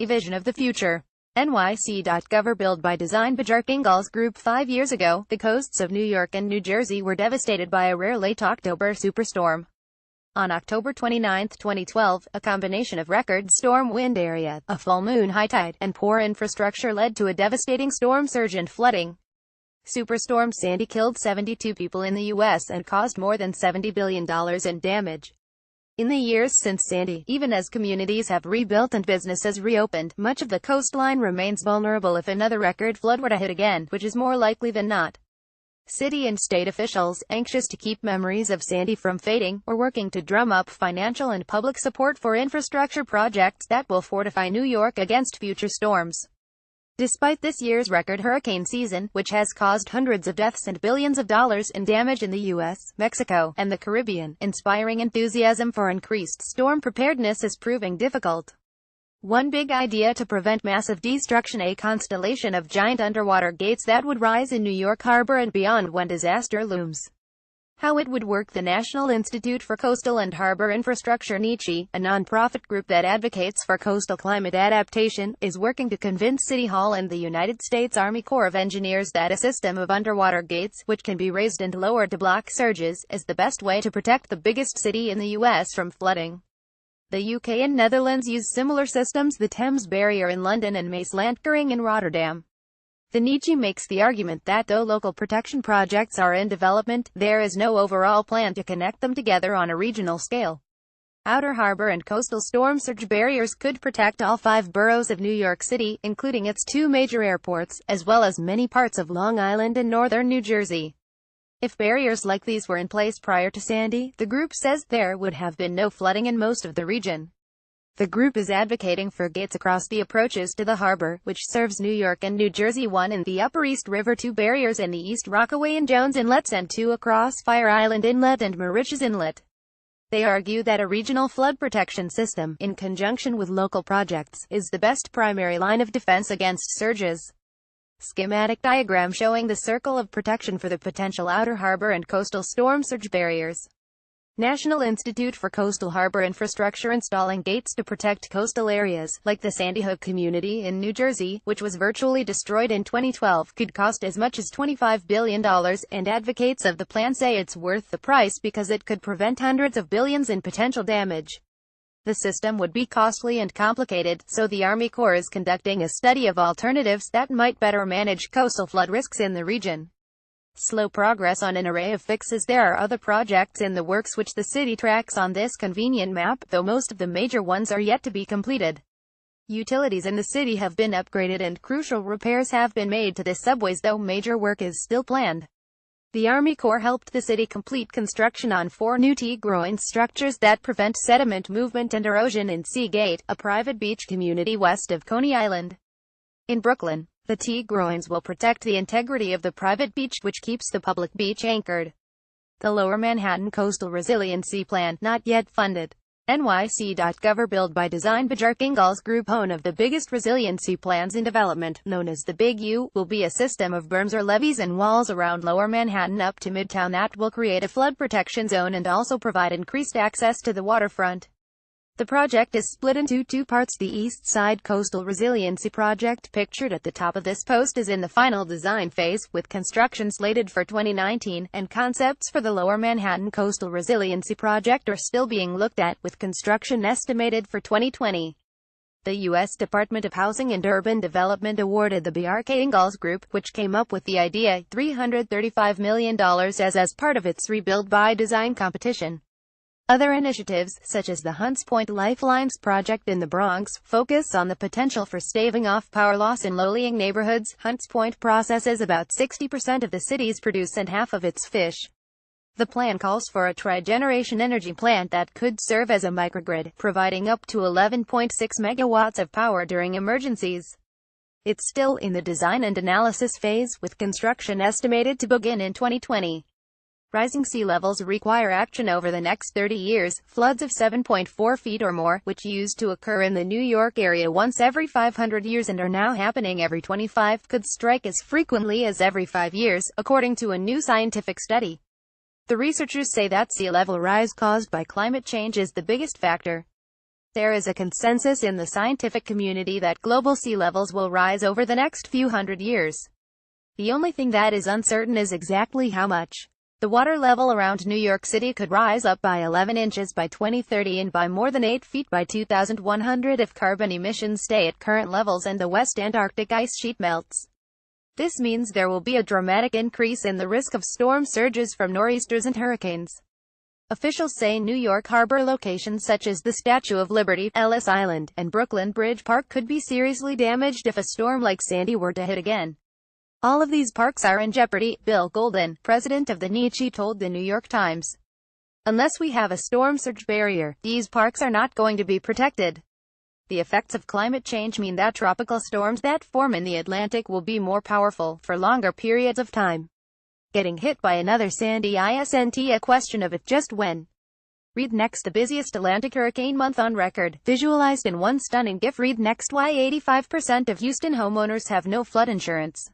A vision of the future. NYC.govRebuild by DesignBjarke Ingels Group 5 years ago, the coasts of New York and New Jersey were devastated by a rare late October superstorm. On October 29, 2012, a combination of record storm wind area, a full moon high tide, and poor infrastructure led to a devastating storm surge and flooding. Superstorm Sandy killed 72 people in the U.S. and caused more than $70 billion in damage. In the years since Sandy, even as communities have rebuilt and businesses reopened, much of the coastline remains vulnerable if another record flood were to hit again, which is more likely than not. City and state officials, anxious to keep memories of Sandy from fading, are working to drum up financial and public support for infrastructure projects that will fortify New York against future storms. Despite this year's record hurricane season, which has caused hundreds of deaths and billions of dollars in damage in the U.S., Mexico, and the Caribbean, inspiring enthusiasm for increased storm preparedness is proving difficult. One big idea to prevent massive destruction: a constellation of giant underwater gates that would rise in New York Harbor and beyond when disaster looms. How it would work: the National Institute for Coastal and Harbor Infrastructure (NYC), a nonprofit group that advocates for coastal climate adaptation, is working to convince City Hall and the United States Army Corps of Engineers that a system of underwater gates, which can be raised and lowered to block surges, is the best way to protect the biggest city in the U.S. from flooding. The UK and Netherlands use similar systems: the Thames Barrier in London and Maaslandkering in Rotterdam. The NYC makes the argument that though local protection projects are in development, there is no overall plan to connect them together on a regional scale. Outer harbor and coastal storm surge barriers could protect all 5 boroughs of New York City, including its 2 major airports, as well as many parts of Long Island and northern New Jersey. If barriers like these were in place prior to Sandy, the group says there would have been no flooding in most of the region. The group is advocating for gates across the approaches to the harbor, which serves New York and New Jersey: 1 in the Upper East River, 2 barriers in the East Rockaway and Jones Inlets, and 2 across Fire Island Inlet and Mauritius Inlet. They argue that a regional flood protection system, in conjunction with local projects, is the best primary line of defense against surges. Schematic diagram showing the circle of protection for the potential outer harbor and coastal storm surge barriers. National Institute for Coastal Harbor Infrastructure installing gates to protect coastal areas, like the Sandy Hook community in New Jersey, which was virtually destroyed in 2012, could cost as much as $25 billion, and advocates of the plan say it's worth the price because it could prevent hundreds of billions in potential damage. The system would be costly and complicated, so the Army Corps is conducting a study of alternatives that might better manage coastal flood risks in the region. Slow progress on an array of fixes. There are other projects in the works which the city tracks on this convenient map, though most of the major ones are yet to be completed. Utilities in the city have been upgraded and crucial repairs have been made to the subways, though major work is still planned. The Army Corps helped the city complete construction on 4 new T-groin structures that prevent sediment movement and erosion in Seagate, a private beach community west of Coney Island. In Brooklyn, the T-groins will protect the integrity of the private beach, which keeps the public beach anchored. The Lower Manhattan Coastal Resiliency Plan, not yet funded. NYC.govRebuild by DesignBjarke Ingels Group, one of the biggest resiliency plans in development, known as the Big U, will be a system of berms or levees and walls around Lower Manhattan up to Midtown that will create a flood protection zone and also provide increased access to the waterfront. The project is split into 2 parts. The East Side Coastal Resiliency Project, pictured at the top of this post, is in the final design phase, with construction slated for 2019, and concepts for the Lower Manhattan Coastal Resiliency Project are still being looked at, with construction estimated for 2020. The U.S. Department of Housing and Urban Development awarded the Bjarke Ingels Group, which came up with the idea, $335 million as part of its Rebuild by Design competition. Other initiatives, such as the Hunts Point Lifelines project in the Bronx, focus on the potential for staving off power loss in low-lying neighborhoods. Hunts Point processes about 60% of the city's produce and half of its fish. The plan calls for a tri-generation energy plant that could serve as a microgrid, providing up to 11.6 megawatts of power during emergencies. It's still in the design and analysis phase, with construction estimated to begin in 2020. Rising sea levels require action over the next 30 years. Floods of 7.4 feet or more, which used to occur in the New York area once every 500 years and are now happening every 25, could strike as frequently as every 5 years, according to a new scientific study. The researchers say that sea level rise caused by climate change is the biggest factor. There is a consensus in the scientific community that global sea levels will rise over the next few hundred years. The only thing that is uncertain is exactly how much. The water level around New York City could rise up by 11 inches by 2030 and by more than 8 feet by 2100 if carbon emissions stay at current levels and the West Antarctic ice sheet melts. This means there will be a dramatic increase in the risk of storm surges from nor'easters and hurricanes. Officials say New York Harbor locations such as the Statue of Liberty, Ellis Island, and Brooklyn Bridge Park could be seriously damaged if a storm like Sandy were to hit again. All of these parks are in jeopardy, Bill Golden, president of the NYC, told the New York Times. Unless we have a storm surge barrier, these parks are not going to be protected. The effects of climate change mean that tropical storms that form in the Atlantic will be more powerful, for longer periods of time. Getting hit by another Sandy isn't a question of if, just when. Read next. The busiest Atlantic hurricane month on record, visualized in one stunning GIF. Read next. Why 85% of Houston homeowners have no flood insurance.